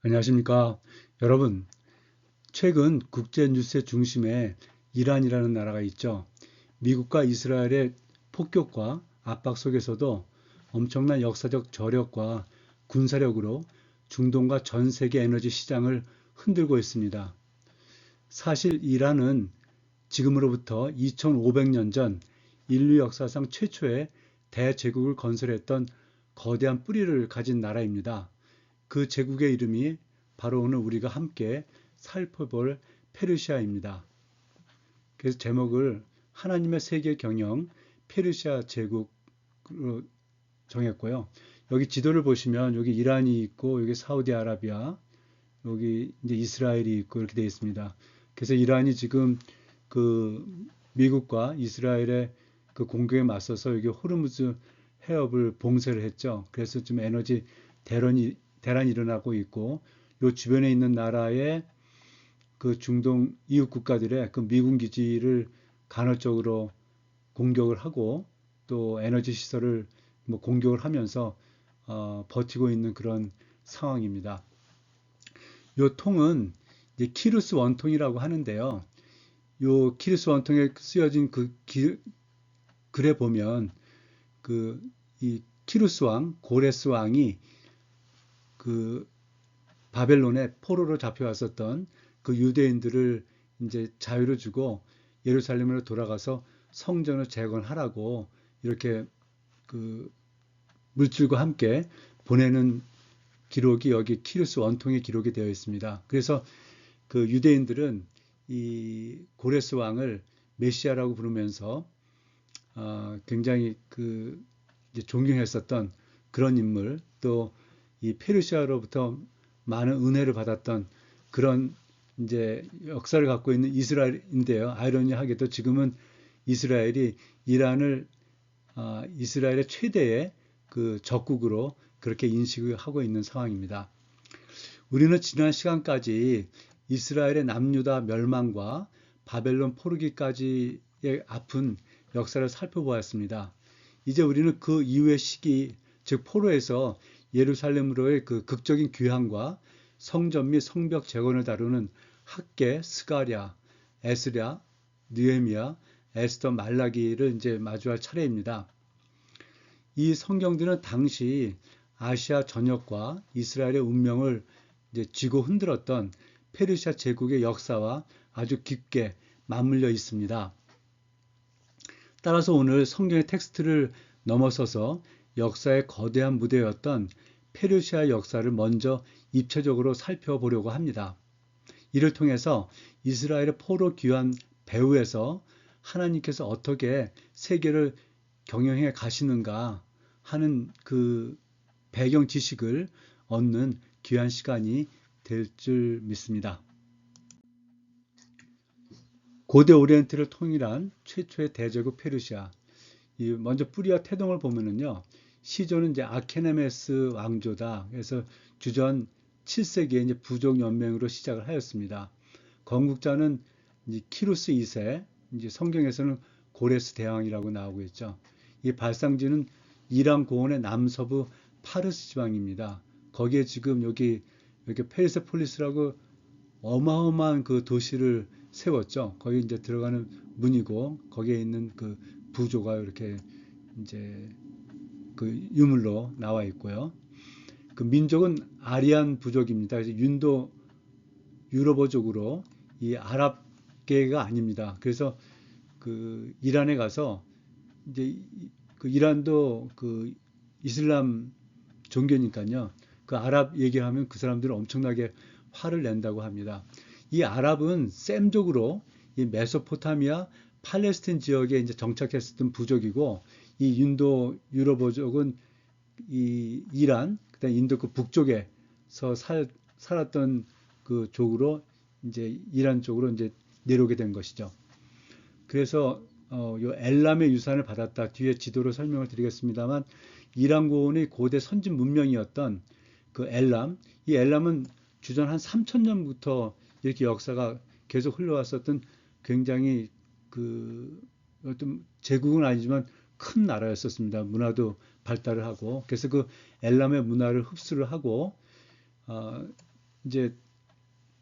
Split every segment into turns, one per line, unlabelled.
안녕하십니까. 여러분, 최근 국제 뉴스의 중심에 이란이라는 나라가 있죠. 미국과 이스라엘의 폭격과 압박 속에서도 엄청난 역사적 저력과 군사력으로 중동과 전 세계 에너지 시장을 흔들고 있습니다. 사실 이란은 지금으로부터 2500년 전 인류 역사상 최초의 대제국을 건설했던 거대한 뿌리를 가진 나라입니다. 그 제국의 이름이 바로 오늘 우리가 함께 살펴볼 페르시아입니다. 그래서 제목을 하나님의 세계 경영 페르시아 제국으로 정했고요. 여기 지도를 보시면 여기 이란이 있고 여기 사우디아라비아, 여기 이제 이스라엘이 있고 이렇게 되어 있습니다. 그래서 이란이 지금 그 미국과 이스라엘의 그 공격에 맞서서 여기 호르무즈 해협을 봉쇄를 했죠. 그래서 좀 에너지 대란이 일어나고 있고, 요 주변에 있는 나라의 그 중동 이웃 국가들의 그 미군 기지를 간헐적으로 공격을 하고 또 에너지 시설을 뭐 공격을 하면서 버티고 있는 그런 상황입니다. 요 통은 이제 키루스 원통이라고 하는데요. 요 키루스 원통에 쓰여진 그 글에 보면 그 이 키루스 왕, 고레스 왕이 그 바벨론에 포로로 잡혀왔었던 그 유대인들을 이제 자유를 주고 예루살렘으로 돌아가서 성전을 재건하라고 이렇게 그 물질과 함께 보내는 기록이 여기 키루스 원통에 기록이 되어 있습니다. 그래서 그 유대인들은 이 고레스 왕을 메시아라고 부르면서 굉장히 그 이제 존경했었던 그런 인물, 또 이 페르시아로부터 많은 은혜를 받았던 그런 이제 역사를 갖고 있는 이스라엘인데요. 아이러니하게도 지금은 이스라엘이 이란을 이스라엘의 최대의 그 적국으로 그렇게 인식을 하고 있는 상황입니다. 우리는 지난 시간까지 이스라엘의 남유다 멸망과 바벨론 포르기까지의 아픈 역사를 살펴보았습니다. 이제 우리는 그 이후의 시기, 즉 포로에서 예루살렘으로의 그 극적인 귀환과 성전 및 성벽 재건을 다루는 학계, 스가랴, 에스랴, 느헤미야, 에스더, 말라기를 이제 마주할 차례입니다. 이 성경들은 당시 아시아 전역과 이스라엘의 운명을 이제 쥐고 흔들었던 페르시아 제국의 역사와 아주 깊게 맞물려 있습니다. 따라서 오늘 성경의 텍스트를 넘어서서 역사의 거대한 무대였던 페르시아 역사를 먼저 입체적으로 살펴보려고 합니다. 이를 통해서 이스라엘의 포로 귀환 배후에서 하나님께서 어떻게 세계를 경영해 가시는가 하는 그 배경 지식을 얻는 귀한 시간이 될 줄 믿습니다. 고대 오리엔트를 통일한 최초의 대제국 페르시아. 먼저 뿌리와 태동을 보면은요, 시조는 이제 아케네메스 왕조다. 그래서 주전 7세기에 이제 부족 연맹으로 시작을 하였습니다. 건국자는 이제 키루스 2세, 이제 성경에서는 고레스 대왕이라고 나오고 있죠. 이 발상지는 이란 고원의 남서부 파르스 지방입니다. 거기에 지금 여기 페르세폴리스라고 어마어마한 그 도시를 세웠죠. 거기 이제 들어가는 문이고 거기에 있는 그 부조가 이렇게 이제 그 유물로 나와 있고요. 그 민족은 아리안 부족입니다. 그래서 윤도 유럽어족으로 이 아랍계가 아닙니다. 그래서 그 이란에 가서 이제 그 이란도 그 이슬람 종교니까요. 그 아랍 얘기하면 그 사람들은 엄청나게 화를 낸다고 합니다. 이 아랍은 셈족으로 이 메소포타미아 팔레스틴 지역에 이제 정착했었던 부족이고, 이 인도 유럽어족은 이 이란, 그다음 인도 그 북쪽에서 살았던 그 쪽으로 이제 이란 쪽으로 이제 내려오게 된 것이죠. 그래서 요 엘람의 유산을 받았다. 뒤에 지도로 설명을 드리겠습니다만, 이란 고원의 고대 선진 문명이었던 그 엘람, 이 엘람은 주전 한 3,000년부터 이렇게 역사가 계속 흘러왔었던 굉장히 그 어떤 제국은 아니지만 큰 나라였었습니다. 문화도 발달을 하고, 그래서 그 엘람의 문화를 흡수를 하고 이제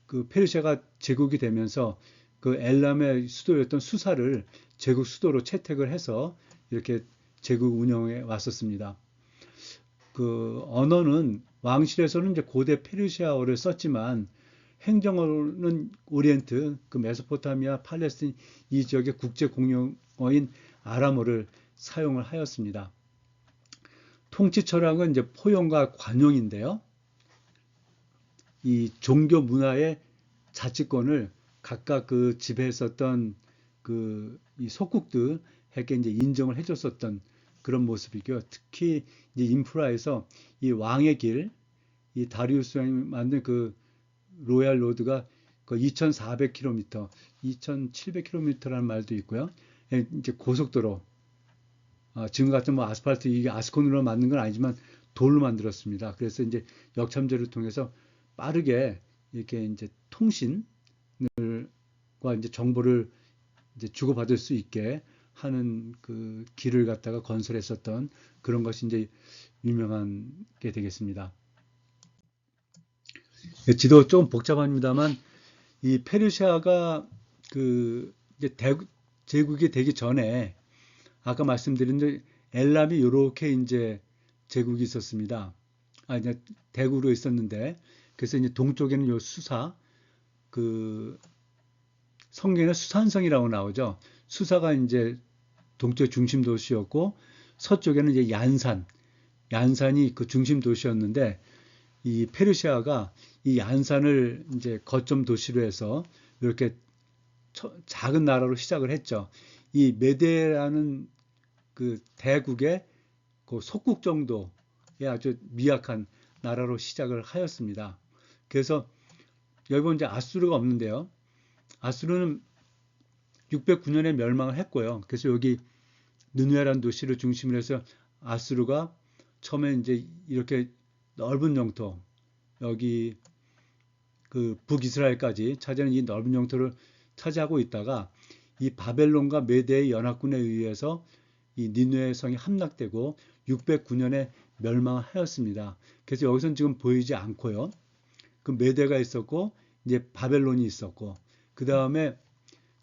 그 페르시아가 제국이 되면서 그 엘람의 수도였던 수사를 제국 수도로 채택을 해서 이렇게 제국 운영에 왔었습니다. 그 언어는 왕실에서는 이제 고대 페르시아어를 썼지만 행정어는 오리엔트, 그 메소포타미아, 팔레스틴 이 지역의 국제 공용어인 아람어를 사용을 하였습니다. 통치 철학은 이제 포용과 관용인데요. 이 종교 문화의 자치권을 각각 그 지배했었던 그 이 속국들에게 이제 인정을 해줬었던 그런 모습이고요. 특히 이제 인프라에서 이 왕의 길, 이 다리우스 왕이 만든 그 로얄 로드가 그 2,400km, 2,700km라는 말도 있고요. 예, 이제 고속도로, 지금 같은 뭐 아스팔트 이게 아스콘으로 만든 건 아니지만 돌로 만들었습니다. 그래서 이제 역참제를 통해서 빠르게 이렇게 이제 통신과 이제 정보를 이제 주고받을 수 있게 하는 그 길을 갖다가 건설했었던 그런 것이 이제 유명한 게 되겠습니다. 지도 좀 복잡합니다만 이 페르시아가 그 이제 제국이 되기 전에 아까 말씀드린 대로 엘람이 이렇게 이제 제국이 있었습니다. 이제 대구로 있었는데 그래서 이제 동쪽에는 요 수사 그 성경에 수산성이라고 나오죠. 수사가 이제 동쪽 중심 도시였고 서쪽에는 이제 얀산이 그 중심 도시였는데 이 페르시아가 이 얀산을 이제 거점 도시로 해서 이렇게 작은 나라로 시작을 했죠. 이 메데라는 그 대국의 그 속국 정도의 아주 미약한 나라로 시작을 하였습니다. 그래서 여기 보면 이제 아수르가 없는데요. 아수르는 609년에 멸망을 했고요. 그래서 여기 느누에라는 도시를 중심으로 해서 아수르가 처음에 이제 이렇게 넓은 영토, 여기 그 북이스라엘까지 차지하는 이 넓은 영토를 차지하고 있다가 이 바벨론과 메대의 연합군에 의해서 이 니느웨 성이 함락되고 609년에 멸망하였습니다. 그래서 여기서는 지금 보이지 않고요. 그 메대가 있었고 이제 바벨론이 있었고 그 다음에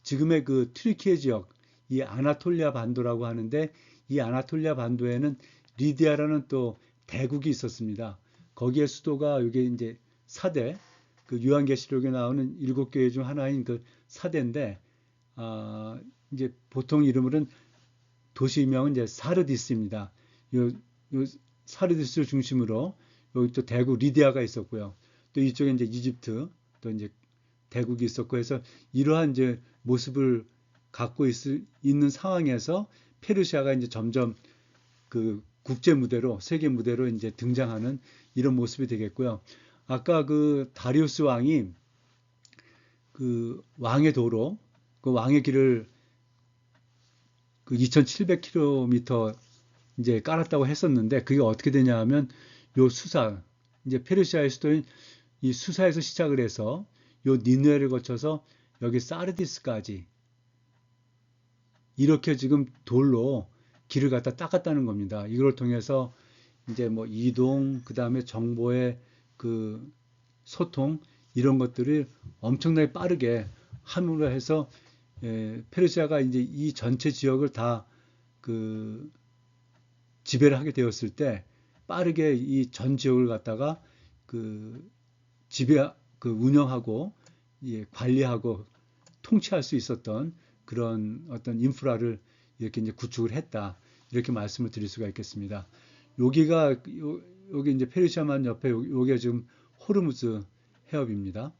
지금의 그 튀르키예 지역 이 아나톨리아 반도라고 하는데 이 아나톨리아 반도에는 리디아라는 또 대국이 있었습니다. 거기에 수도가 이게 이제 사대 그 요한계시록에 나오는 7교회 중 하나인 그 사대인데 이제 보통 이름으로는 도시명은 이제 사르디스입니다. 요 사르디스를 중심으로 여기 또 대국 리디아가 있었고요. 또 이쪽에 이제 이집트 또 이제 대국이 있었고 해서 이러한 이제 모습을 갖고 있는 상황에서 페르시아가 이제 점점 그 국제 무대로 세계 무대로 이제 등장하는 이런 모습이 되겠고요. 아까 그 다리우스 왕이 그 왕의 도로 그 왕의 길을 그 2,700km 이제 깔았다고 했었는데 그게 어떻게 되냐 하면 요 수사 이제 페르시아의 수도인 이 수사에서 시작을 해서 요 니느웨를 거쳐서 여기 사르디스까지 이렇게 지금 돌로 길을 갖다 닦았다는 겁니다. 이걸 통해서 이제 뭐 이동, 그 다음에 정보의 그 소통 이런 것들을 엄청나게 빠르게 함으로 해서 페르시아가 이제 이 전체 지역을 다 그 지배를 하게 되었을 때 빠르게 이 전 지역을 갖다가 그 지배 그 운영하고 관리하고 통치할 수 있었던 그런 어떤 인프라를 이렇게 이제 구축을 했다. 이렇게 말씀을 드릴 수가 있겠습니다. 여기가 여기 이제 페르시아만 옆에 여기가 지금 호르무즈 해협입니다.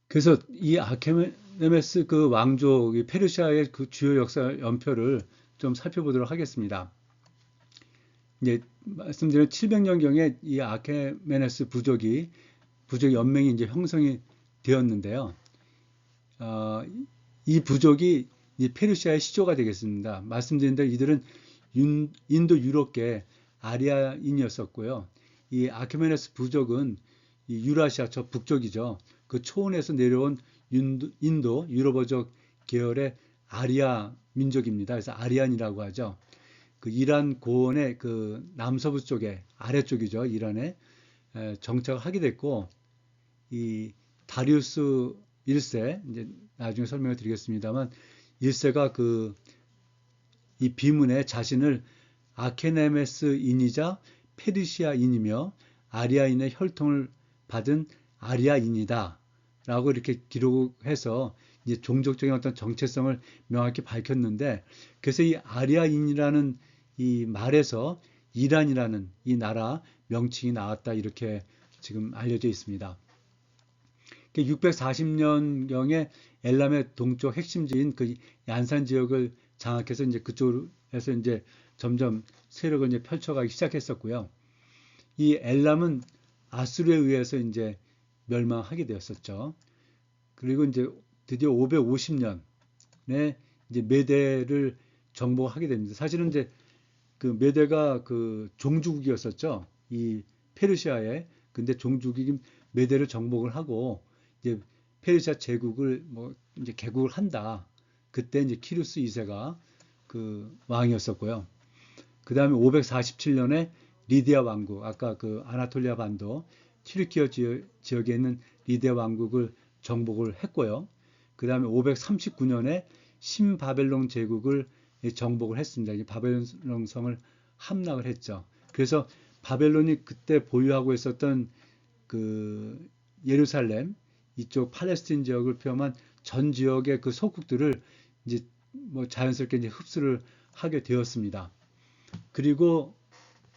그래서 이 아케메네스 그 왕조 페르시아의 그 주요 역사 연표를 좀 살펴보도록 하겠습니다. 이제 말씀드린 700년경에 이 아케메네스 부족 연맹이 이제 형성이 되었는데요. 이 부족이 이 페르시아의 시조가 되겠습니다. 말씀드린 대로 이들은 인도 유럽계 아리아인이었었고요. 이 아케메네스 부족은 이 유라시아 저 북쪽이죠. 그 초원에서 내려온 인도 유럽어족 계열의 아리아 민족입니다. 그래서 아리안이라고 하죠. 그 이란 고원의 그 남서부 쪽에 아래쪽이죠. 이란에 정착을 하게 됐고 이 다리우스 1세 이제 나중에 설명을 드리겠습니다만 1세가 그 이 비문에 자신을 아케네메스인이자 페르시아인이며 아리아인의 혈통을 받은 아리아인이다 라고 이렇게 기록해서 이제 종족적인 어떤 정체성을 명확히 밝혔는데 그래서 이 아리아인이라는 이 말에서 이란이라는 이 나라 명칭이 나왔다 이렇게 지금 알려져 있습니다. 640년경에 엘람의 동쪽 핵심지인 그 얀산 지역을 장악해서 이제 그쪽에서 이제 점점 세력을 이제 펼쳐가기 시작했었고요. 이 엘람은 아수르에 의해서 이제 멸망하게 되었었죠. 그리고 이제 드디어 550년에 이제 메대를 정복하게 됩니다. 사실은 이제 그 메대가 그 종주국이었었죠. 이 페르시아에. 근데 종주국이 메대를 정복을 하고 이제 페르시아 제국을 뭐 이제 개국을 한다. 그때 이제 키루스 2세가 그 왕이었었고요. 그 다음에 547년에 리디아 왕국, 아까 그 아나톨리아 반도 튀르키어 지역에 있는 리디아 왕국을 정복을 했고요. 그 다음에 539년에 신바벨론 제국을 정복을 했습니다. 바벨론 성을 함락을 했죠. 그래서 바벨론이 그때 보유하고 있었던 그 예루살렘 이쪽 팔레스틴 지역을 포함한 전 지역의 그 속국들을 이제 뭐 자연스럽게 이제 흡수를 하게 되었습니다. 그리고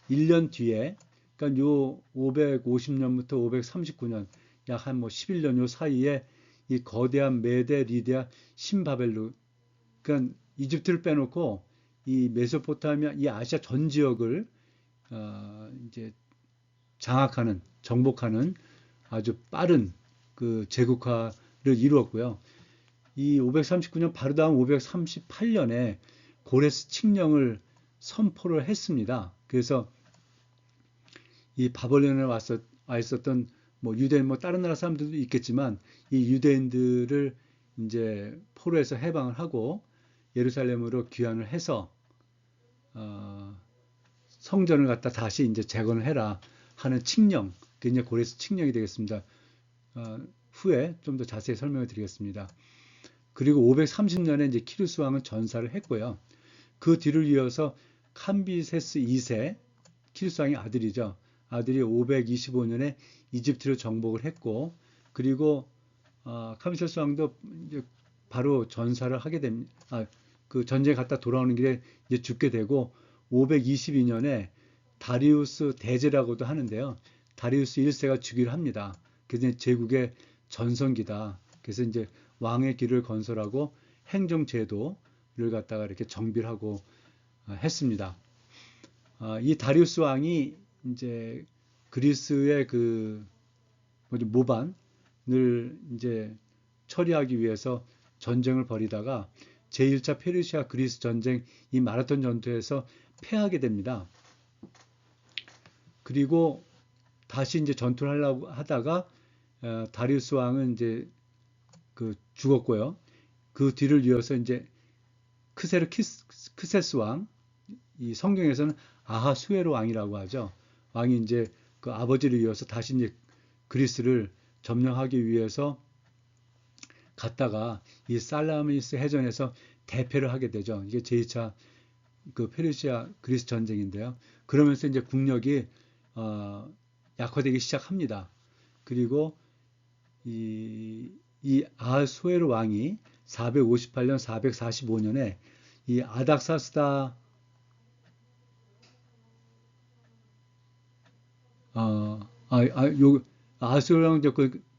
1년 뒤에 그러니까 요 550년부터 539년 약 한 뭐 11년 요 사이에 이 거대한 메데 리디아 신바벨론 그러니까 이집트를 빼놓고 이 메소포타미아 이 아시아 전 지역을 이제 장악하는 정복하는 아주 빠른 그 제국화를 이루었고요. 이 539년 바로 다음 538년에 고레스 칙령을 선포를 했습니다. 그래서 이 바벨론에 와 있었던 뭐 유대인 뭐 다른 나라 사람들도 있겠지만 이 유대인들을 이제 포로에서 해방을 하고 예루살렘으로 귀환을 해서 성전을 갖다 다시 이제 재건을 해라 하는 칙령, 그게 이제 고레스 칙령이 되겠습니다. 후에 좀 더 자세히 설명을 드리겠습니다. 그리고 530년에 이제 키루스 왕은 전사를 했고요. 그 뒤를 이어서 캄비세스 2세, 키루스 왕의 아들이죠. 아들이 525년에 이집트를 정복을 했고, 그리고 캄비세스 왕도 이제 바로 전사를 하게 됩니다. 그 전쟁에 갔다 돌아오는 길에 이제 죽게 되고, 522년에 다리우스 대제라고도 하는데요. 다리우스 1세가 즉위를 합니다. 그래서 제국의 전성기다. 그래서 이제 왕의 길을 건설하고 행정제도를 갖다가 이렇게 정비를 하고 했습니다. 이 다리우스 왕이 이제 그리스의 그 모반을 이제 처리하기 위해서 전쟁을 벌이다가 제1차 페르시아 그리스 전쟁 이 마라톤 전투에서 패하게 됩니다. 그리고 다시 이제 전투를 하려고 하다가 다리우스 왕은 이제 그 죽었고요. 그 뒤를 이어서 이제 크세스 왕, 이 성경에서는 아하수에로 왕이라고 하죠. 왕이 이제 그 아버지를 이어서 다시 이제 그리스를 점령하기 위해서 갔다가 이 살라미스 해전에서 대패를 하게 되죠. 이게 제2차 그 페르시아 그리스 전쟁인데요. 그러면서 이제 국력이 약화되기 시작합니다. 그리고 이 아하수에로 왕이 458년, 445년에 이 아닥사스다 아하수에로 왕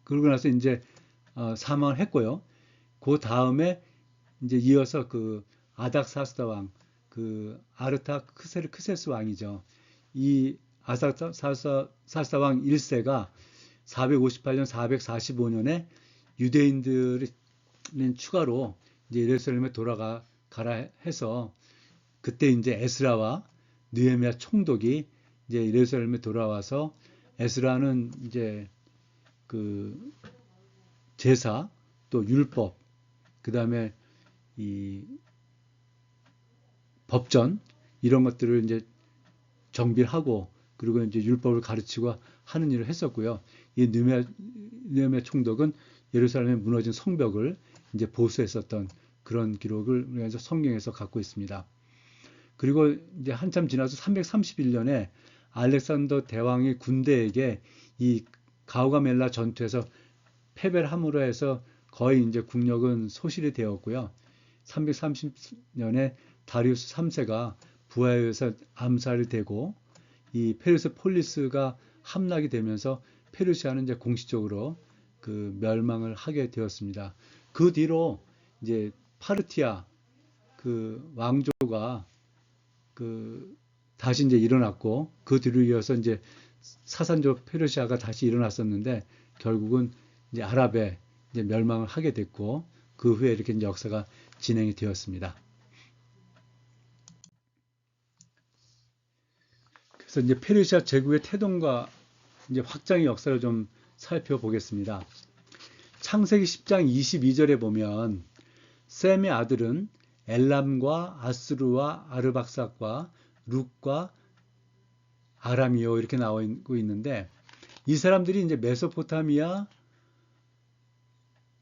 그러고 나서 이제 사망을 했고요. 그 다음에 이제 이어서 그 아닥사스다 왕, 그 아르타 크세스 왕이죠. 이 아닥사스다 왕 1세가 458년, 445년에 유대인들이 추가로 이제 예루살렘에 돌아가라 해서 그때 이제 에스라와 느헤미야 총독이 이제 예루살렘에 돌아와서 에스라는 이제 그 제사 또 율법 그 다음에 이 법전 이런 것들을 이제 정비를 하고 그리고 이제 율법을 가르치고 하는 일을 했었고요. 이 느헤미야 총독은 예루살렘에 무너진 성벽을 이제 보수했었던 그런 기록을 우리가 성경에서 갖고 있습니다. 그리고 이제 한참 지나서 331년에 알렉산더 대왕의 군대에게 이 가우가멜라 전투에서 패배를 함으로 해서 거의 이제 국력은 소실이 되었고요. 330년에 다리우스 3세가 부하에서 암살이 되고 이 페르스 폴리스가 함락이 되면서 페르시아는 이제 공식적으로 그 멸망을 하게 되었습니다. 그 뒤로 이제 파르티아 그 왕조가 그 다시 이제 일어났고 그 뒤로 이어서 이제 사산조 페르시아가 다시 일어났었는데 결국은 이제 아랍에 이제 멸망을 하게 됐고 그 후에 이렇게 이제 역사가 진행이 되었습니다. 그래서 이제 페르시아 제국의 태동과 이제 확장의 역사를 좀 살펴보겠습니다. 창세기 10장 22절에 보면 셈의 아들은 엘람과 아스루와 아르박삭과 룩과 아람이요 이렇게 나오고 있는데 이 사람들이 이제 메소포타미아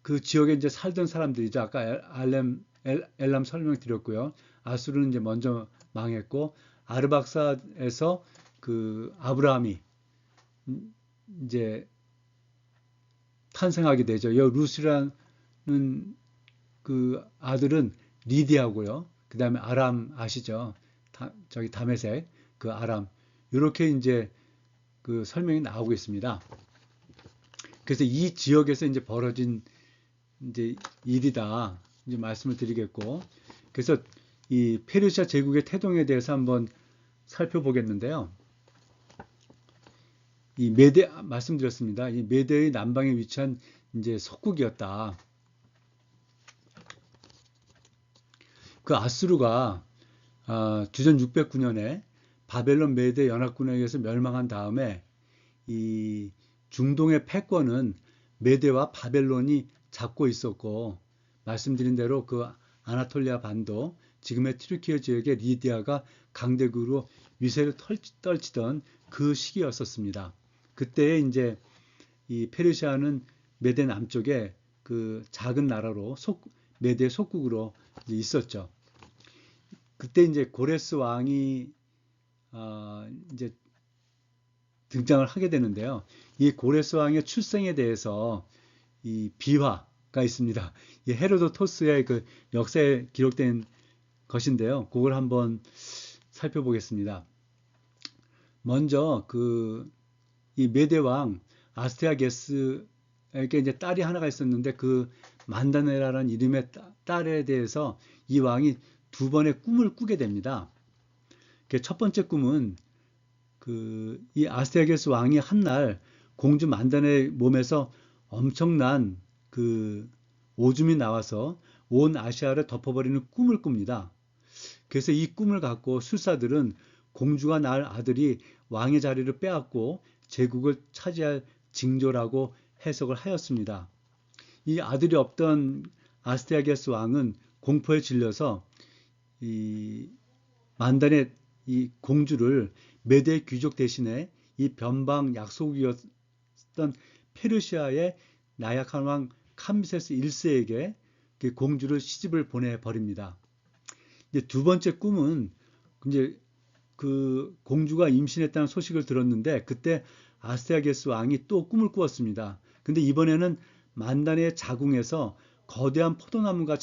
그 지역에 이제 살던 사람들이죠. 아까 엘람 설명드렸고요. 아수르는 이제 먼저 망했고 아르박사에서 그 아브라함이 이제 탄생하게 되죠. 이 루스라는 그 아들은 리디아고요. 그 다음에 아람 아시죠? 저기 다메섹 그 아람 이렇게 이제 그 설명이 나오고 있습니다. 그래서 이 지역에서 이제 벌어진 이제 일이다 이제 말씀을 드리겠고 그래서 이 페르시아 제국의 태동에 대해서 한번 살펴보겠는데요. 이 메데 말씀드렸습니다. 이 메데의 남방에 위치한 이제 속국이었다. 그 아수르가 주전 609년에 바벨론 메데 연합군에 의해서 멸망한 다음에 이 중동의 패권은 메데와 바벨론이 잡고 있었고 말씀드린 대로 그 아나톨리아 반도 지금의 튀르키예 지역의 리디아가 강대국으로 위세를 떨치던 그 시기였었습니다. 그때 이제 이 페르시아는 메데 남쪽에 그 작은 나라로 메데 속국으로 있었죠. 그때 이제 고레스 왕이 이제 등장을 하게 되는데요. 이 고레스 왕의 출생에 대해서 이 비화가 있습니다. 이 헤로도토스의 그 역사에 기록된 것인데요. 그걸 한번 살펴보겠습니다. 먼저 이 메데 왕 아스테아게스에게 이제 딸이 하나가 있었는데 그 만다네라라는 이름의 딸에 대해서 이 왕이 두 번의 꿈을 꾸게 됩니다. 첫 번째 꿈은 이 아스테아게스 왕이 한날 공주 만다네 몸에서 엄청난 그 오줌이 나와서 온 아시아를 덮어버리는 꿈을 꿉니다. 그래서 이 꿈을 갖고 술사들은 공주가 낳을 아들이 왕의 자리를 빼앗고 제국을 차지할 징조라고 해석을 하였습니다. 이 아들이 없던 아스테아게스 왕은 공포에 질려서 이 만단의 이 공주를 메데 귀족 대신에 이 변방 약속이었던 페르시아의 나약한 왕 캄비세스 1세에게 그 공주를 시집을 보내버립니다. 이제 두 번째 꿈은 이제 그 공주가 임신했다는 소식을 들었는데 그때 아스테아게스 왕이 또 꿈을 꾸었습니다. 근데 이번에는 만단의 자궁에서 거대한 포도나무가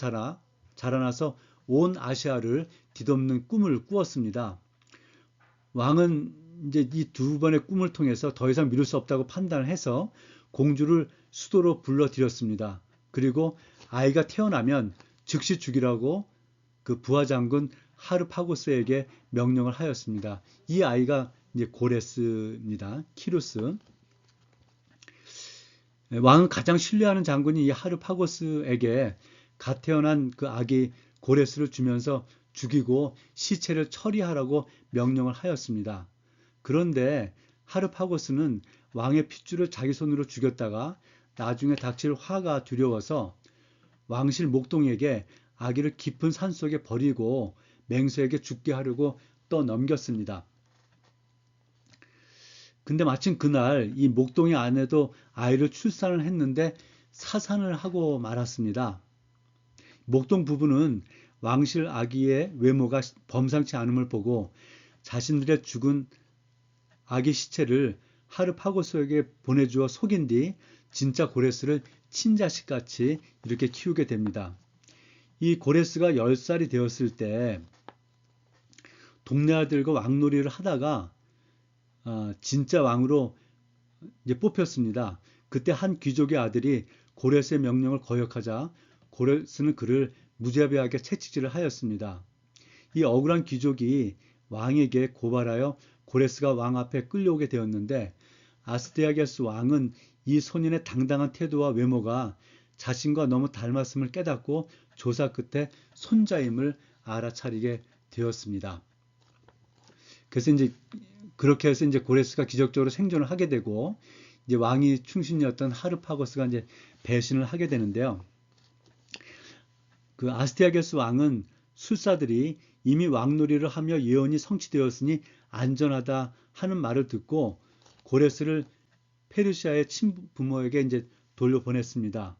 자라나서 온 아시아를 뒤덮는 꿈을 꾸었습니다. 왕은 이제 이 두 번의 꿈을 통해서 더 이상 미룰 수 없다고 판단을 해서 공주를 수도로 불러들였습니다. 그리고 아이가 태어나면 즉시 죽이라고 그 부하장군 하르파고스에게 명령을 하였습니다. 이 아이가 이제 고레스입니다. 키루스. 왕은 가장 신뢰하는 장군이 이 하르파고스에게 갓 태어난 그 아기 고레스를 주면서 죽이고 시체를 처리하라고 명령을 하였습니다. 그런데 하르파고스는 왕의 핏줄을 자기 손으로 죽였다가 나중에 닥칠 화가 두려워서 왕실 목동에게 아기를 깊은 산속에 버리고 맹수에게 죽게 하려고 떠넘겼습니다. 근데 마침 그날 이 목동의 아내도 아이를 출산을 했는데 사산을 하고 말았습니다. 목동 부부는 왕실 아기의 외모가 범상치 않음을 보고 자신들의 죽은 아기 시체를 하르파고스에게 보내주어 속인 뒤 진짜 고레스를 친자식같이 이렇게 키우게 됩니다. 이 고레스가 10살이 되었을 때 동네 아들과 왕놀이를 하다가 진짜 왕으로 이제 뽑혔습니다. 그때 한 귀족의 아들이 고레스의 명령을 거역하자 고레스는 그를 무자비하게 채찍질을 하였습니다. 이 억울한 귀족이 왕에게 고발하여 고레스가 왕 앞에 끌려오게 되었는데 아스티아게스 왕은 이 소년의 당당한 태도와 외모가 자신과 너무 닮았음을 깨닫고 조사 끝에 손자임을 알아차리게 되었습니다. 그래서 이제 그렇게 해서 이제 고레스가 기적적으로 생존을 하게 되고 이제 왕이 충신이었던 하르파고스가 이제 배신을 하게 되는데요. 그 아스티아게스 왕은 술사들이 이미 왕놀이를 하며 예언이 성취되었으니 안전하다 하는 말을 듣고 고레스를 페르시아의 친부모에게 이제 돌려보냈습니다.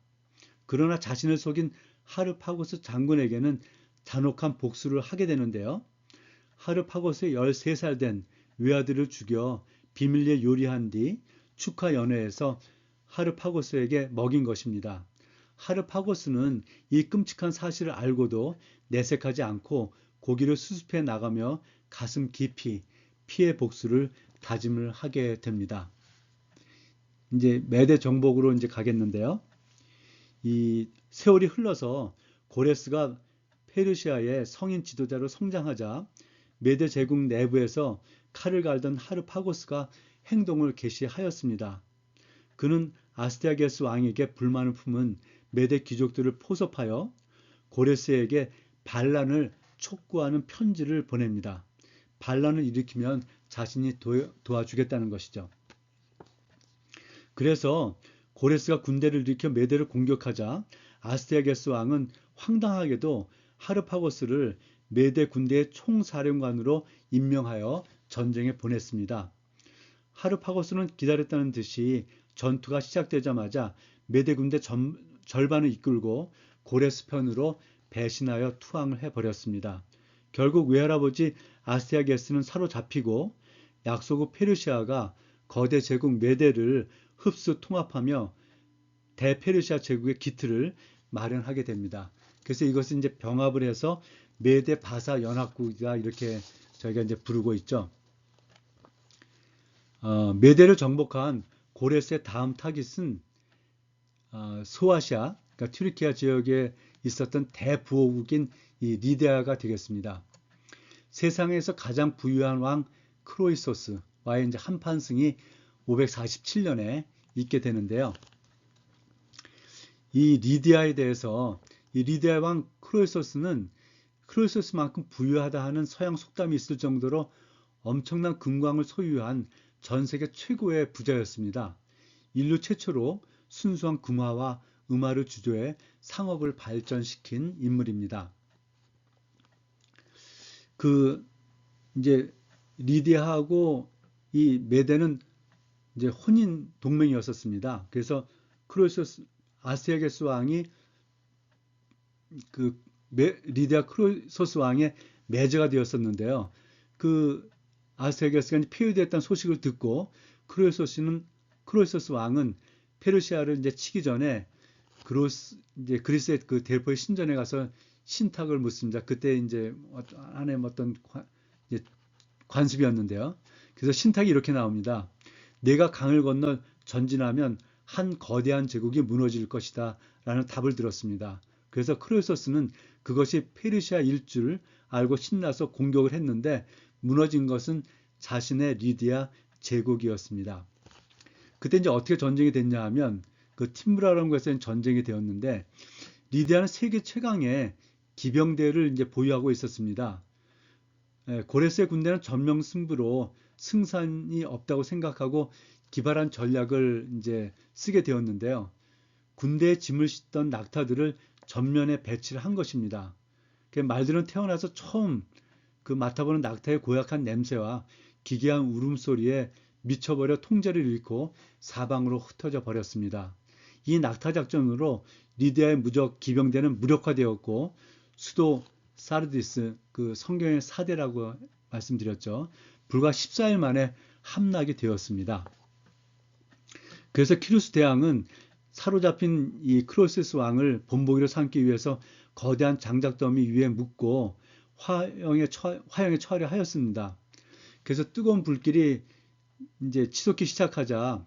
그러나 자신을 속인 하르파고스 장군에게는 잔혹한 복수를 하게 되는데요. 하르파고스의 13살 된 외아들을 죽여 비밀리에 요리한 뒤 축하 연회에서 하르파고스에게 먹인 것입니다. 하르파고스는 이 끔찍한 사실을 알고도 내색하지 않고 고기를 수습해 나가며 가슴 깊이 피해 복수를 다짐을 하게 됩니다. 이제 메대 정복으로 이제 가겠는데요. 이 세월이 흘러서 고레스가 페르시아의 성인 지도자로 성장하자 메대 제국 내부에서 칼을 갈던 하르파고스가 행동을 개시하였습니다. 그는 아스티아게스 왕에게 불만을 품은 메대 귀족들을 포섭하여 고레스에게 반란을 촉구하는 편지를 보냅니다. 반란을 일으키면 자신이 도와주겠다는 것이죠. 그래서 고레스가 군대를 일으켜 메대를 공격하자 아스티아게스 왕은 황당하게도 하르파고스를 메대 군대의 총사령관으로 임명하여 전쟁에 보냈습니다. 하르파고스는 기다렸다는 듯이 전투가 시작되자마자 메대 군대 절반을 이끌고 고레스 편으로 배신하여 투항을 해버렸습니다. 결국 외할아버지 아스티아게스는 사로잡히고 약속 후 페르시아가 거대 제국 메대를 흡수 통합하며 대페르시아 제국의 기틀을 마련하게 됩니다. 그래서 이것을 이제 병합을 해서 메대 바사 연합국이다 이렇게 저희가 이제 부르고 있죠. 메대를 정복한 고레스의 다음 타깃은 소아시아, 그러니까 튀르키아 지역에 있었던 대부호국인 이 리디아가 되겠습니다. 세상에서 가장 부유한 왕 크로이소스와의 이제 한판승이 547년에 있게 되는데요. 이 리디아에 대해서 이 리디아 왕 크로이소스는 크로이소스만큼 부유하다 하는 서양 속담이 있을 정도로 엄청난 금광을 소유한 전 세계 최고의 부자였습니다. 인류 최초로 순수한 금화와 음화를 주조해 상업을 발전시킨 인물입니다. 그 이제 리디아하고 이 메대는 이제 혼인 동맹이었었습니다. 그래서 크로이소스 아스티아게스 왕이 그 리디아 크로이소스 왕의 매제가 되었었는데요. 그 아스티아게스가 폐위됐다는 소식을 듣고 크로이소스 왕은 페르시아를 이제 치기 전에 이제 그리스의 그 델포의 신전에 가서 신탁을 묻습니다. 그때 이제 안에 어떤 관습이었는데요. 그래서 신탁이 이렇게 나옵니다. 내가 강을 건너 전진하면 한 거대한 제국이 무너질 것이다 라는 답을 들었습니다. 그래서 크로이소스는 그것이 페르시아일 줄 알고 신나서 공격을 했는데 무너진 것은 자신의 리디아 제국이었습니다. 그때 이제 어떻게 전쟁이 됐냐 하면 그 팀브라라는 곳에서 전쟁이 되었는데 리디아는 세계 최강의 기병대를 이제 보유하고 있었습니다. 고레스의 군대는 전명 승부로 승산이 없다고 생각하고 기발한 전략을 이제 쓰게 되었는데요. 군대에 짐을 싣던 낙타들을 전면에 배치를 한 것입니다. 말들은 태어나서 처음 그 맡아보는 낙타의 고약한 냄새와 기괴한 울음소리에 미쳐버려 통제를 잃고 사방으로 흩어져 버렸습니다. 이 낙타 작전으로 리디아의 무적 기병대는 무력화되었고 수도 사르디스, 그 성경의 사대라고 말씀드렸죠. 불과 14일 만에 함락이 되었습니다. 그래서 키루스 대왕은 사로잡힌 이 크로세스 왕을 본보기로 삼기 위해서 거대한 장작더미 위에 묻고 화형에 처리하였습니다. 그래서 뜨거운 불길이 이제 치솟기 시작하자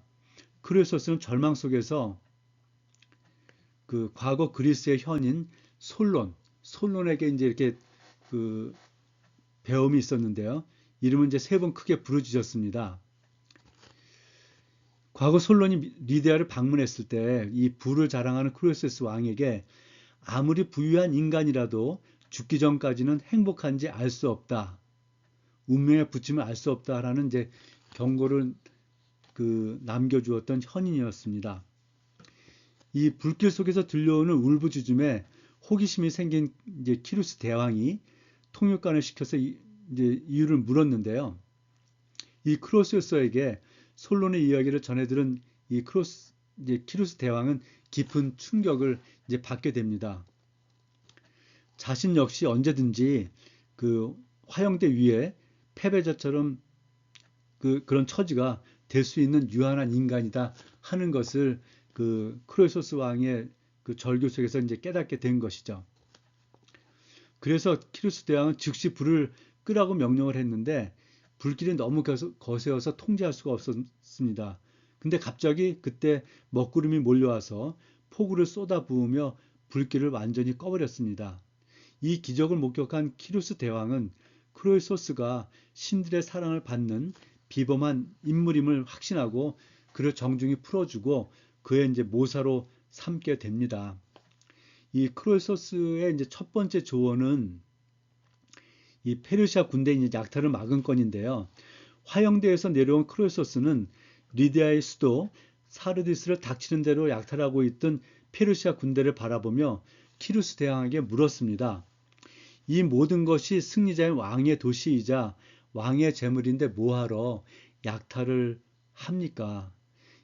크로세스는 절망 속에서 그 과거 그리스의 현인 솔론에게 이제 이렇게 그 배움이 있었는데요. 이름은 이제 세 번 크게 부르짖었습니다. 과거 솔론이 리디아를 방문했을 때 이 부를 자랑하는 크로세스 왕에게 아무리 부유한 인간이라도 죽기 전까지는 행복한지 알 수 없다. 운명의 붙임을 알 수 없다라는 이제 경고를 그 남겨주었던 현인이었습니다. 이 불길 속에서 들려오는 울부짖음에 호기심이 생긴 이제 키루스 대왕이 통역관을 시켜서 이제 이유를 물었는데요. 이 크로세스에게 솔론의 이야기를 전해들은 이 키루스 대왕은 깊은 충격을 이제 받게 됩니다. 자신 역시 언제든지 그 화형대 위에 패배자처럼 그런 처지가 될 수 있는 유한한 인간이다 하는 것을 그 크로에소스 왕의 그 절규 속에서 이제 깨닫게 된 것이죠. 그래서 키루스 대왕은 즉시 불을 끄라고 명령을 했는데 불길이 너무 거세어서 통제할 수가 없었습니다. 근데 갑자기 그때 먹구름이 몰려와서 폭우를 쏟아 부으며 불길을 완전히 꺼버렸습니다. 이 기적을 목격한 키루스 대왕은 크로이소스가 신들의 사랑을 받는 비범한 인물임을 확신하고 그를 정중히 풀어주고 그의 이제 모사로 삼게 됩니다. 이 크로이소스의 이제 첫 번째 조언은 이 페르시아 군대인 약탈을 막은 건인데요. 화형대에서 내려온 크로이소스는 리디아의 수도 사르디스를 닥치는 대로 약탈하고 있던 페르시아 군대를 바라보며 키루스 대왕에게 물었습니다. 이 모든 것이 승리자인 왕의 도시이자 왕의 재물인데 뭐하러 약탈을 합니까?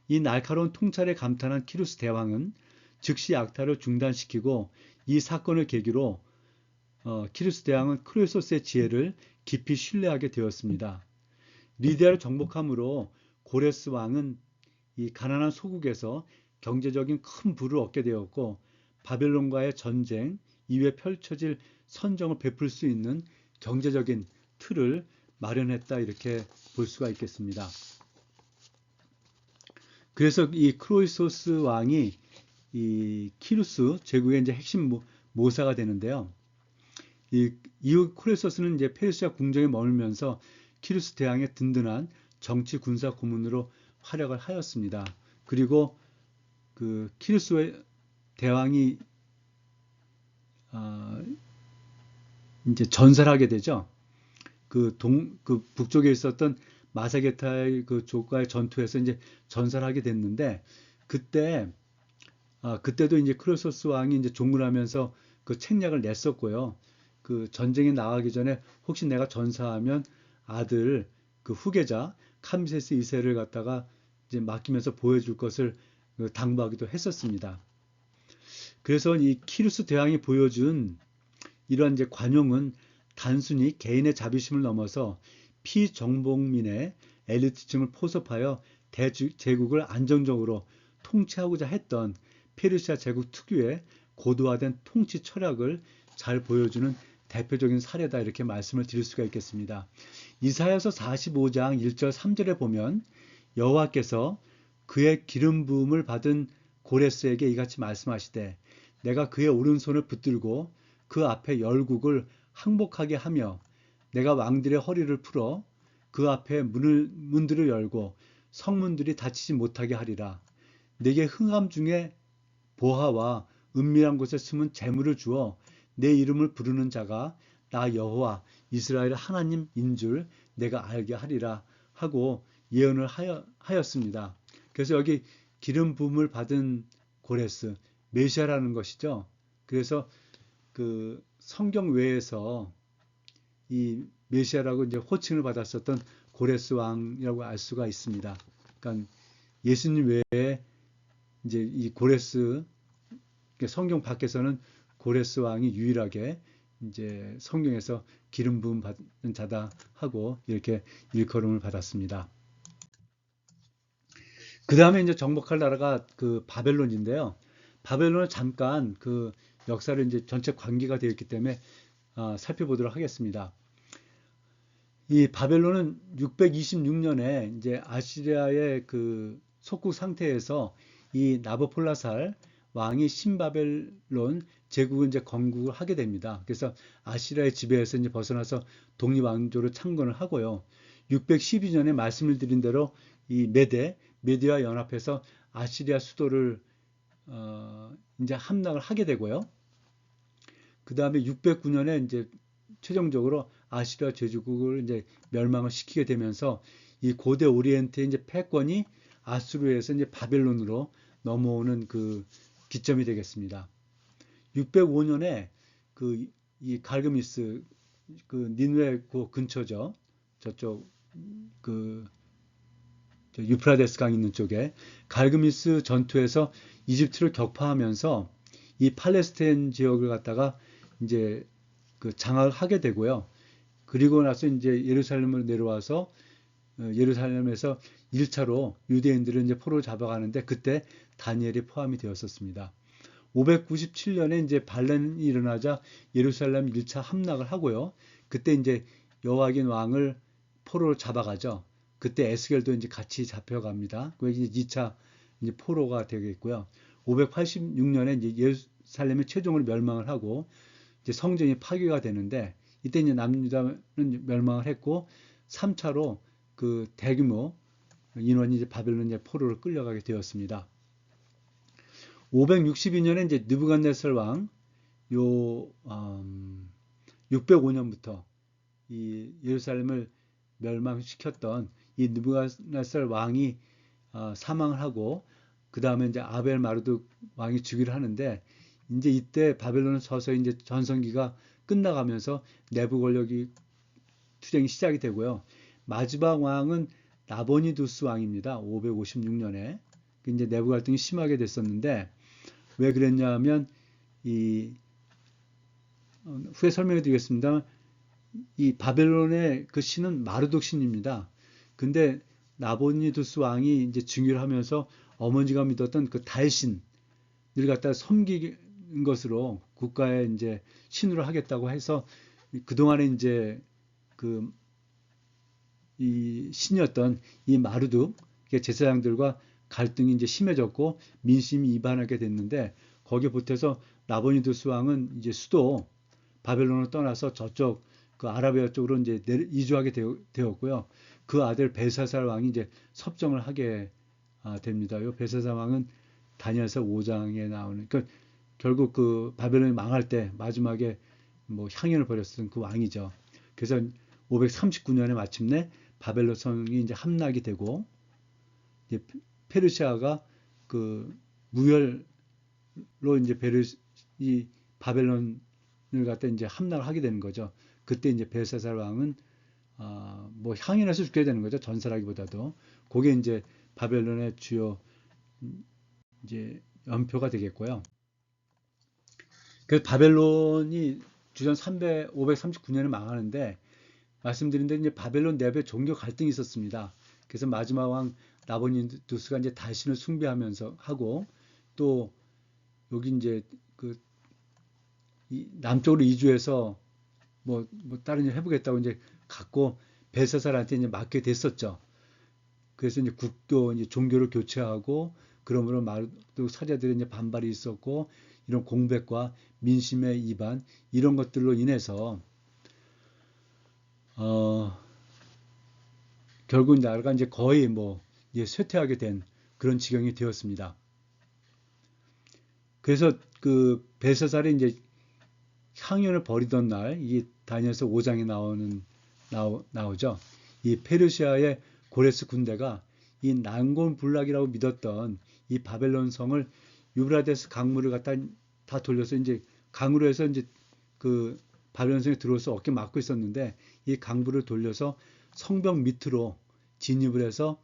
이 날카로운 통찰에 감탄한 키루스 대왕은 즉시 약탈을 중단시키고 이 사건을 계기로 키루스 대왕은 크로에소스의 지혜를 깊이 신뢰하게 되었습니다. 리디아를 정복함으로 고레스 왕은 이 가난한 소국에서 경제적인 큰 부를 얻게 되었고 바벨론과의 전쟁 이후에 펼쳐질 선정을 베풀 수 있는 경제적인 틀을 마련했다 이렇게 볼 수가 있겠습니다. 그래서 이 크로이소스 왕이 이 키루스 제국의 이제 핵심 모사가 되는데요. 이후 크로이소스는 이제 페르시아 궁정에 머물면서 키루스 대왕의 든든한 정치 군사 고문으로 활약을 하였습니다. 그리고 그 키루스 대왕이 이제 전사를 하게 되죠. 그 북쪽에 있었던 마사게타의 그 족과의 전투에서 이제 전사를 하게 됐는데 그때도 이제 크로소스 왕이 이제 종군하면서 그 책략을 냈었고요. 그 전쟁에 나가기 전에 혹시 내가 전사하면 아들 그 후계자 캄비세스 2세를 갖다가 이제 맡기면서 보여줄 것을 당부하기도 했었습니다. 그래서 이 키루스 대왕이 보여준 이러한 이제 관용은 단순히 개인의 자비심을 넘어서 피정복민의 엘리트층을 포섭하여 제국을 안정적으로 통치하고자 했던 페르시아 제국 특유의 고도화된 통치 철학을 잘 보여주는 대표적인 사례다 이렇게 말씀을 드릴 수가 있겠습니다. 이사야서 45장 1절 3절에 보면 여호와께서 그의 기름 부음을 받은 고레스에게 이같이 말씀하시되 내가 그의 오른손을 붙들고 그 앞에 열국을 항복하게 하며 내가 왕들의 허리를 풀어 그 앞에 문들을 열고 성문들이 닫히지 못하게 하리라. 내게 흥함 중에 보화와 은밀한 곳에 숨은 재물을 주어 내 이름을 부르는 자가 나 여호와 이스라엘 하나님인 줄 내가 알게 하리라 하고 예언을 하였습니다. 그래서 여기 기름 부음을 받은 고레스 메시아라는 것이죠. 그래서 그 성경 외에서 이 메시아라고 이제 호칭을 받았었던 고레스 왕이라고 알 수가 있습니다. 그러니까 예수님 외에 이제 이 고레스 성경 밖에서는 고레스 왕이 유일하게 이제 성경에서 기름 부음 받은 자다 하고 이렇게 일컬음을 받았습니다. 그 다음에 이제 정복할 나라가 그 바벨론인데요. 바벨론은 잠깐 그 역사를 이제 전체 관계가 되어 있기 때문에 살펴보도록 하겠습니다. 이 바벨론은 626년에 이제 아시리아의 그 속국 상태에서 이 나보폴라살 왕이 신바벨론 제국을 이제 건국을 하게 됩니다. 그래서 아시리아의 지배에서 이제 벗어나서 독립왕조를 창건을 하고요. 612년에 말씀을 드린 대로 이 메디와 연합해서 아시리아 수도를 이제 함락을 하게 되고요. 그 다음에 609년에 이제 최종적으로 아시리아 제국을 이제 멸망을 시키게 되면서 이 고대 오리엔트의 이제 패권이 아수르에서 이제 바벨론으로 넘어오는 그 기점이 되겠습니다. 605년에 그 이 갈그미스 그 니누에 그 근처죠. 저쪽 그 유프라데스 강 있는 쪽에 갈그미스 전투에서 이집트를 격파하면서 이 팔레스타인 지역을 갖다가 이제 그 장악을 하게 되고요. 그리고 나서 이제 예루살렘으로 내려와서 예루살렘에서 1차로 유대인들을 이제 포로로 잡아가는데 그때 다니엘이 포함이 되었었습니다. 597년에 이제 반란이 일어나자 예루살렘 1차 함락을 하고요. 그때 이제 여호와긴 왕을 포로로 잡아가죠. 그때 에스겔도 이제 같이 잡혀갑니다. 그게 이제 2차 이제 포로가 되겠고요. 586년에 이제 예루살렘이 최종으로 멸망을 하고 이제 성전이 파괴가 되는데 이때 이제 남유다는 멸망을 했고 3차로 그 대규모 인원이 이제 바벨론 이제 포로로 끌려가게 되었습니다. 562년에 이제 느부갓네살 왕, 605년부터 이 예루살렘을 멸망시켰던 이 느부갓네살 왕이 사망을 하고 그 다음에 이제 아벨 마르둑 왕이 즉위를 하는데 이제 이때 바벨론은 서서히 이제 전성기가 끝나가면서 내부 권력이 투쟁이 시작이 되고요. 마지막 왕은 나보니두스 왕입니다. 556년에 이제 내부 갈등이 심하게 됐었는데 왜 그랬냐면 이 후에 설명해 드리겠습니다. 이 바벨론의 그 신은 마르둑 신입니다. 근데 나보니두스 왕이 이제 즉위를 하면서 어머니가 믿었던 그 달신을 갖다 섬기는 것으로 국가의 이제 신으로 하겠다고 해서 그동안에 이제 그 이 신이었던 이 마르둑 제사장들과 갈등이 이제 심해졌고 민심이 이반하게 됐는데 거기에 보태서 나보니두스 왕은 이제 수도 바벨론을 떠나서 저쪽 그 아라비아 쪽으로 이제 이주하게 되었고요. 그 아들 벨사살 왕이 이제 섭정을 하게 됩니다. 이 벨사살 왕은 다니엘서 5장에 나오는 결국 그 바벨론이 망할 때 마지막에 뭐 향연을 벌였던 그 왕이죠. 그래서 539년에 마침내 바벨론 성이 이제 함락이 되고 이제 페르시아가 그 무혈로 이제 이 바벨론을 갖다 이제 함락을 하게 되는 거죠. 그때 이제 벨사살 왕은 뭐 향연해서 죽게 되는 거죠. 전사라기보다도 그게 이제 바벨론의 주요 이제 연표가 되겠고요. 그래서 바벨론이 주전 539년에 망하는데 말씀드린 대로 이제 바벨론 내부에 종교 갈등이 있었습니다. 그래서 마지막 왕 나보니두스가 이제 달신을 숭배하면서 하고 또 여기 이제 그 남쪽으로 이주해서 뭐 다른 일 해보겠다고 이제 갖고 벨사살한테 이제 맡게 됐었죠. 그래서 이제 이제 종교를 교체하고 그러므로 마르둑 사제들의 이제 반발이 있었고 이런 공백과 민심의 이반 이런 것들로 인해서 결국 나라가 이제 거의 뭐 이제 쇠퇴하게 된 그런 지경이 되었습니다. 그래서 그 벨사살이 이제 향연을 벌이던 날, 이 다니엘서 5장에 나오죠. 이 페르시아의 고레스 군대가 이 난곤불락이라고 믿었던 이 바벨론 성을 유브라데스 강물을 갖다 다 돌려서 이제 강으로 해서 이제 그 바벨론성에 들어와서 어깨 막고 있었는데 이 강부를 돌려서 성벽 밑으로 진입을 해서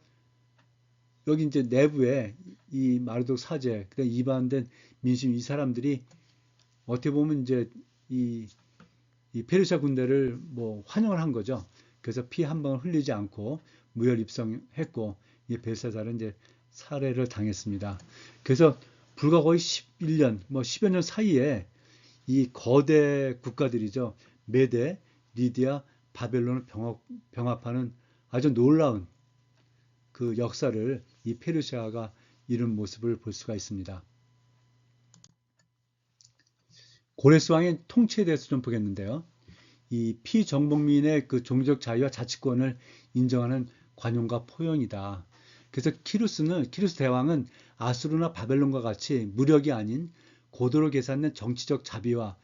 여기 이제 내부에 이 마르독 사제, 그다음 이방된 민심 이 사람들이 어떻게 보면 이제 이, 이 페르시아 군대를 뭐 환영을 한 거죠. 그래서 피 한 방울 흘리지 않고 무혈 입성했고 이 벨사살은 이제 살해를 당했습니다. 그래서 불과 거의 11년, 뭐 10여 년 사이에 이 거대 국가들이죠. 메데, 리디아, 바벨론을 병합하는 아주 놀라운 그 역사를 이 페르시아가 이룬 모습을 볼 수가 있습니다. 고레스 왕의 통치에 대해서 좀 보겠는데요. 이 피정복민의 그 종족 자유와 자치권을 인정하는 관용과 포용이다. 그래서 키루스 대왕은 아수르나 바벨론과 같이 무력이 아닌 고도로 계산된 정치적 자비와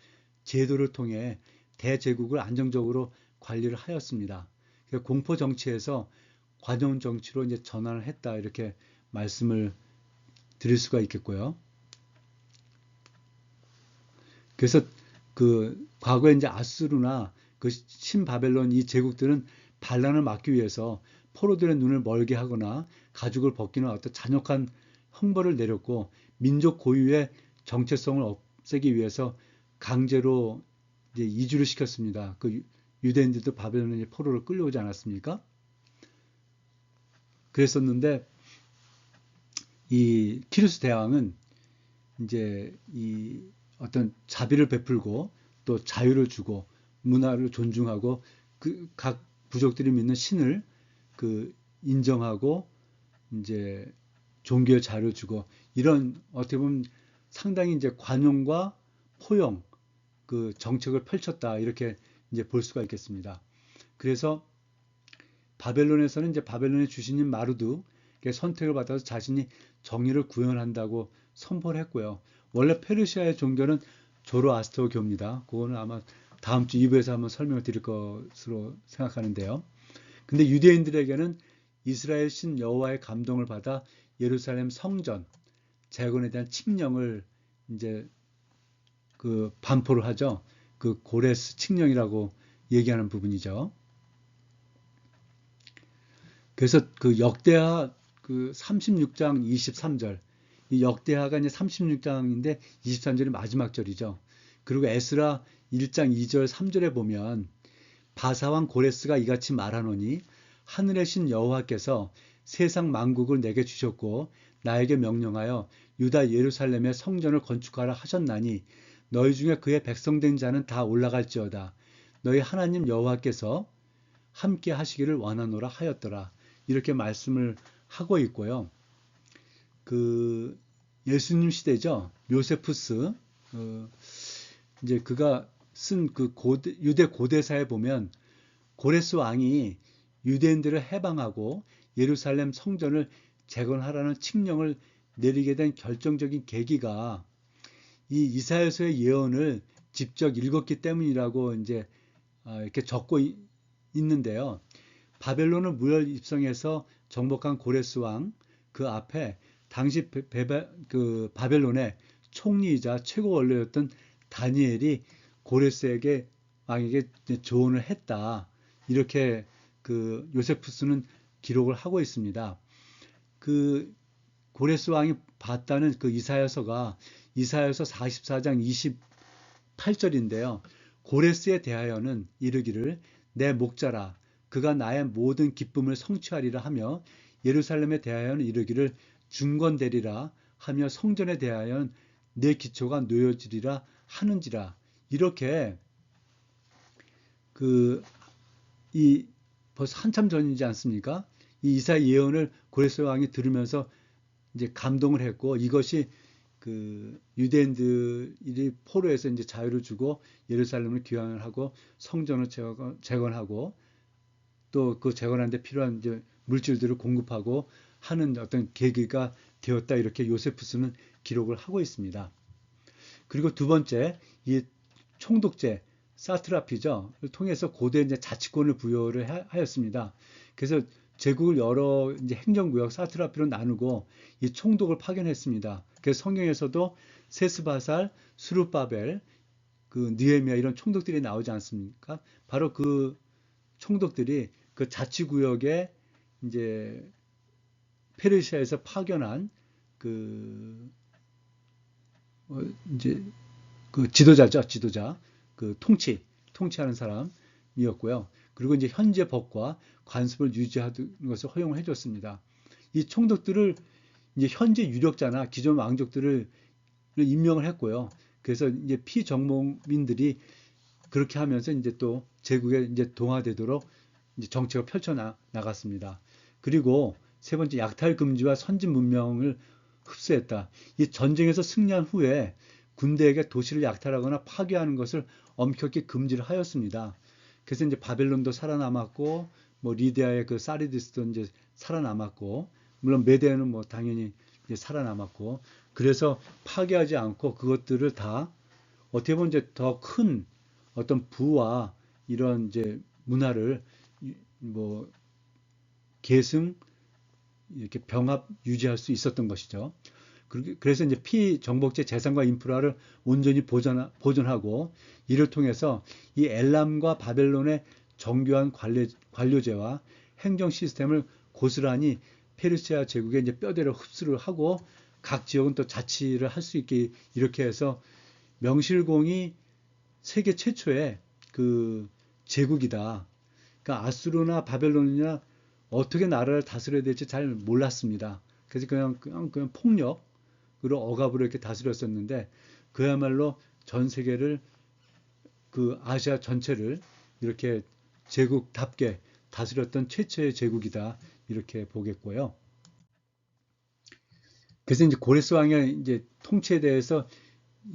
제도를 통해 대제국을 안정적으로 관리를 하였습니다. 공포 정치에서 관용 정치로 이제 전환을 했다 이렇게 말씀을 드릴 수가 있겠고요. 그래서 그 과거에 이제 아수르나 그 신바벨론 이 제국들은 반란을 막기 위해서 포로들의 눈을 멀게 하거나 가죽을 벗기는 어떤 잔혹한 형벌을 내렸고 민족 고유의 정체성을 없애기 위해서 강제로 이제 이주를 시켰습니다. 그 유대인들도 바벨론의 포로를 끌려오지 않았습니까? 그랬었는데 이 키루스 대왕은 이제 이 어떤 자비를 베풀고 또 자유를 주고 문화를 존중하고 그 각 부족들이 믿는 신을 그 인정하고 이제 종교의 자유를 주고 이런 어떻게 보면 상당히 이제 관용과 포용 그 정책을 펼쳤다 이렇게 이제 볼 수가 있겠습니다. 그래서 바벨론에서는 이제 바벨론의 주신인 마르둑의 선택을 받아서 자신이 정의를 구현한다고 선포를 했고요. 원래 페르시아의 종교는 조로아스터교입니다. 그거는 아마 다음 주 2부에서 한번 설명을 드릴 것으로 생각하는데요. 근데 유대인들에게는 이스라엘 신 여호와의 감동을 받아 예루살렘 성전 재건에 대한 칙령을 이제 그 반포를 하죠. 그 고레스 칙령이라고 얘기하는 부분이죠. 그래서 그 역대하 그 36장 23절 이 역대하가 이제 36장인데 23절이 마지막 절이죠. 그리고 에스라 1장 2절 3절에 보면 바사왕 고레스가 이같이 말하노니 하늘의 신 여호와께서 세상 만국을 내게 주셨고 나에게 명령하여 유다 예루살렘의 성전을 건축하라 하셨나니 너희 중에 그의 백성된 자는 다 올라갈지어다. 너희 하나님 여호와께서 함께 하시기를 원하노라 하였더라. 이렇게 말씀을 하고 있고요. 그 예수님 시대죠. 요세푸스 이제 그가 쓴 그 유대 고대사에 보면 고레스 왕이 유대인들을 해방하고 예루살렘 성전을 재건하라는 칙령을 내리게 된 결정적인 계기가 이 이사야서의 예언을 직접 읽었기 때문이라고 이제 이렇게 적고 있는데요. 바벨론을 무혈 입성해서 정복한 고레스 왕 그 앞에 당시 그 바벨론의 총리이자 최고 원로였던 다니엘이 고레스에게 왕에게 조언을 했다. 이렇게 그 요세푸스는 기록을 하고 있습니다. 그 고레스 왕이 봤다는 그 이사야서가 이사야서 44장 28절인데요. 고레스에 대하여는 이르기를 내 목자라 그가 나의 모든 기쁨을 성취하리라 하며 예루살렘에 대하여는 이르기를 중건되리라 하며 성전에 대하여는 내 기초가 놓여지리라 하는지라 이렇게 그 이 벌써 한참 전이지 않습니까? 이 이사야 예언을 고레스 왕이 들으면서 이제 감동을 했고 이것이 그 유대인들이 포로에서 이제 자유를 주고 예루살렘을 귀환을 하고 성전을 재건하고 또 그 재건하는 데 필요한 이제 물질들을 공급하고 하는 어떤 계기가 되었다 이렇게 요세푸스는 기록을 하고 있습니다. 그리고 두 번째 이 총독제 사트라피죠. 통해서 고대 이제 자치권을 부여를 하였습니다. 그래서 제국을 여러 이제 행정구역 사트라피로 나누고 이 총독을 파견했습니다. 그래서 성경에서도 세스바살, 수르바벨, 그 느헤미야 이런 총독들이 나오지 않습니까? 바로 그 총독들이 그 자치구역에 이제 페르시아에서 파견한 그 이제 그 지도자죠, 지도자, 그 통치하는 사람이었고요. 그리고 이제 현재 법과 관습을 유지하는 것을 허용을 해줬습니다. 이 총독들을 이제 현재 유력자나 기존 왕족들을 임명을 했고요. 그래서 이제 피정복민들이 그렇게 하면서 이제 또 제국에 이제 동화되도록 이제 정책을 나갔습니다. 그리고 세 번째 약탈 금지와 선진 문명을 흡수했다. 이 전쟁에서 승리한 후에 군대에게 도시를 약탈하거나 파괴하는 것을 엄격히 금지를 하였습니다. 그래서 이제 바벨론도 살아남았고, 뭐 리디아의 그 사리디스도 이제 살아남았고, 물론 메대는 뭐 당연히 이제 살아남았고, 그래서 파괴하지 않고 그것들을 다 어떻게 보면 이제 더 큰 어떤 부와 이런 이제 문화를 뭐 계승 이렇게 병합 유지할 수 있었던 것이죠. 그래서 이제 피정복제 재산과 인프라를 온전히 보존하고 이를 통해서 이 엘람과 바벨론의 정교한 관료제와 행정 시스템을 고스란히 페르시아 제국의 이제 뼈대로 흡수를 하고 각 지역은 또 자치를 할 수 있게 이렇게 해서 명실공히 세계 최초의 그 제국이다. 그러니까 아수르나 바벨론이나 어떻게 나라를 다스려야 될지 잘 몰랐습니다. 그래서 그냥 폭력으로 억압으로 이렇게 다스렸었는데 그야말로 전 세계를 그 아시아 전체를 이렇게 제국답게 다스렸던 최초의 제국이다. 이렇게 보겠고요. 그래서 이제 고레스 왕의 이제 통치에 대해서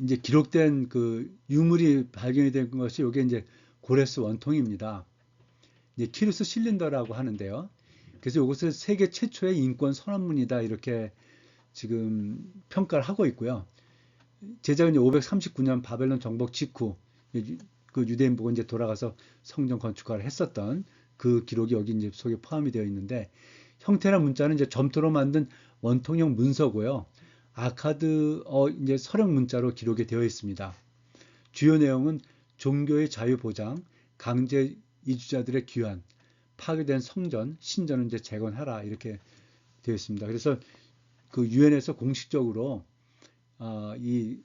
이제 기록된 그 유물이 발견이 된 것이 이게 이제 고레스 원통입니다. 이제 키루스 실린더라고 하는데요. 그래서 이것을 세계 최초의 인권 선언문이다 이렇게 지금 평가를 하고 있고요. 제작은 이제 539년 바벨론 정복 직후 그 유대인 보고 이제 돌아가서 성전 건축화를 했었던 그 기록이 여기 이제 속에 포함이 되어 있는데 형태나 문자는 이제 점토로 만든 원통형 문서고요. 아카드어 이제 서령 문자로 기록이 되어 있습니다. 주요 내용은 종교의 자유 보장, 강제 이주자들의 귀환, 파괴된 성전, 신전을 이제 재건하라 이렇게 되어 있습니다. 그래서 그 유엔에서 공식적으로 이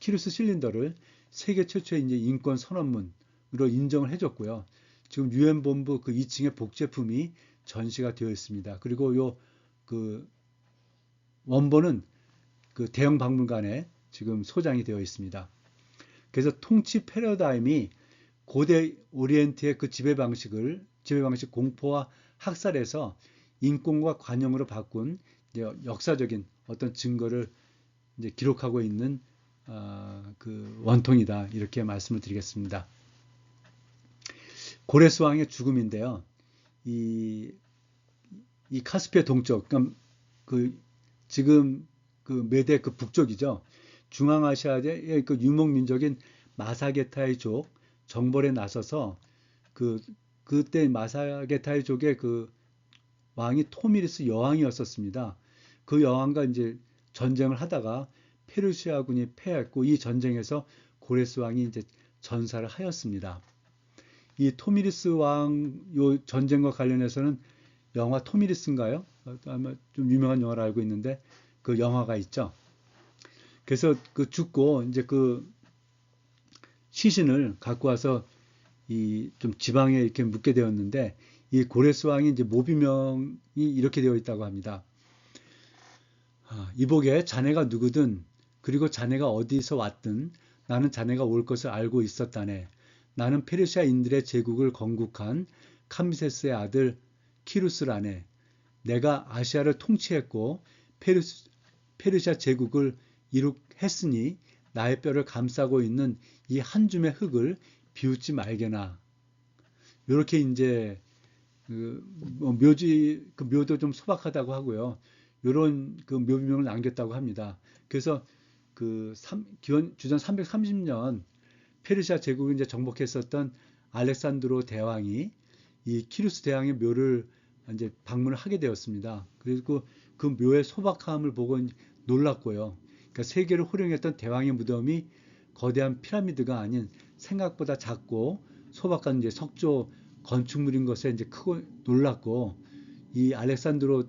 키루스 실린더를 세계 최초의 이제 인권 선언문으로 인정을 해줬고요. 지금 유엔 본부 그 2층에 복제품이 전시가 되어 있습니다. 그리고 요 그 원본은 그 대형 박물관에 지금 소장이 되어 있습니다. 그래서 통치 패러다임이 고대 오리엔트의 그 지배방식 공포와 학살에서 인권과 관용으로 바꾼 역사적인 어떤 증거를 이제 기록하고 있는 그 원통이다 이렇게 말씀을 드리겠습니다. 고레스 왕의 죽음인데요. 이 카스피의 동쪽, 그러니까 그 지금 그 메대 그 북쪽이죠. 중앙아시아의 그 유목 민족인 마사게타이족 정벌에 나서서 그때 마사게타이족의 그 왕이 토미리스 여왕이었었습니다. 그 여왕과 이제 전쟁을 하다가 페르시아군이 패했고 이 전쟁에서 고레스 왕이 이제 전사를 하였습니다. 이 토미리스 왕 요 전쟁과 관련해서는 영화 토미리스인가요? 아마 좀 유명한 영화를 알고 있는데 그 영화가 있죠. 그래서 그 죽고 이제 그 시신을 갖고 와서 이 좀 지방에 이렇게 묻게 되었는데 이 고레스 왕이 이제 모비명이 이렇게 되어 있다고 합니다. 이복에 자네가 누구든 그리고 자네가 어디서 왔든 나는 자네가 올 것을 알고 있었다네. 나는 페르시아인들의 제국을 건국한 캄비세스의 아들 키루스라네. 내가 아시아를 통치했고 페르시아 제국을 이룩했으니 나의 뼈를 감싸고 있는 이 한 줌의 흙을 비웃지 말게나. 이렇게 이제 뭐 묘도 좀 소박하다고 하고요. 이런 그 묘비명을 남겼다고 합니다. 그래서 주전 330년 페르시아 제국을 이제 정복했었던 알렉산드로 대왕이 이 키루스 대왕의 묘를 이제 방문을 하게 되었습니다. 그리고 그 묘의 소박함을 보고 놀랐고요. 그러니까 세계를 호령했던 대왕의 무덤이 거대한 피라미드가 아닌 생각보다 작고 소박한 이제 석조 건축물인 것에 이제 크고 놀랐고, 이 알렉산드로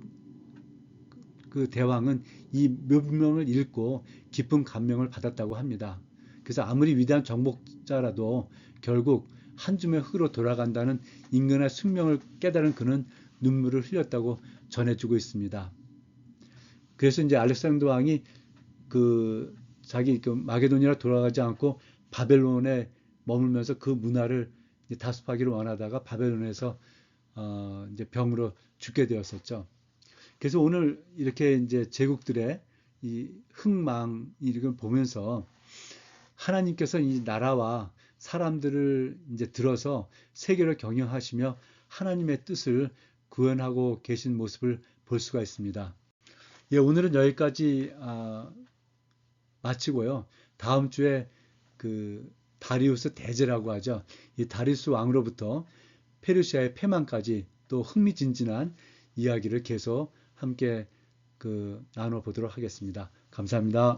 그 대왕은 이 묘비명을 읽고 깊은 감명을 받았다고 합니다. 그래서 아무리 위대한 정복자라도 결국 한 줌의 흙으로 돌아간다는 인간의 숙명을 깨달은 그는 눈물을 흘렸다고 전해주고 있습니다. 그래서 이제 알렉산더 왕이 그 자기 그 마게도니아로 돌아가지 않고 바벨론에 머물면서 그 문화를 다습하기를 원하다가 바벨론에서 이제 병으로 죽게 되었었죠. 그래서 오늘 이렇게 이제 제국들의 이 흥망 이걸 보면서 하나님께서 이 나라와 사람들을 이제 들어서 세계를 경영하시며 하나님의 뜻을 구현하고 계신 모습을 볼 수가 있습니다. 예, 오늘은 여기까지 마치고요. 다음 주에 그 다리우스 대제라고 하죠. 이 다리우스 왕으로부터 페르시아의 패망까지 또 흥미진진한 이야기를 계속 함께 나눠 보도록 하겠습니다. 감사합니다.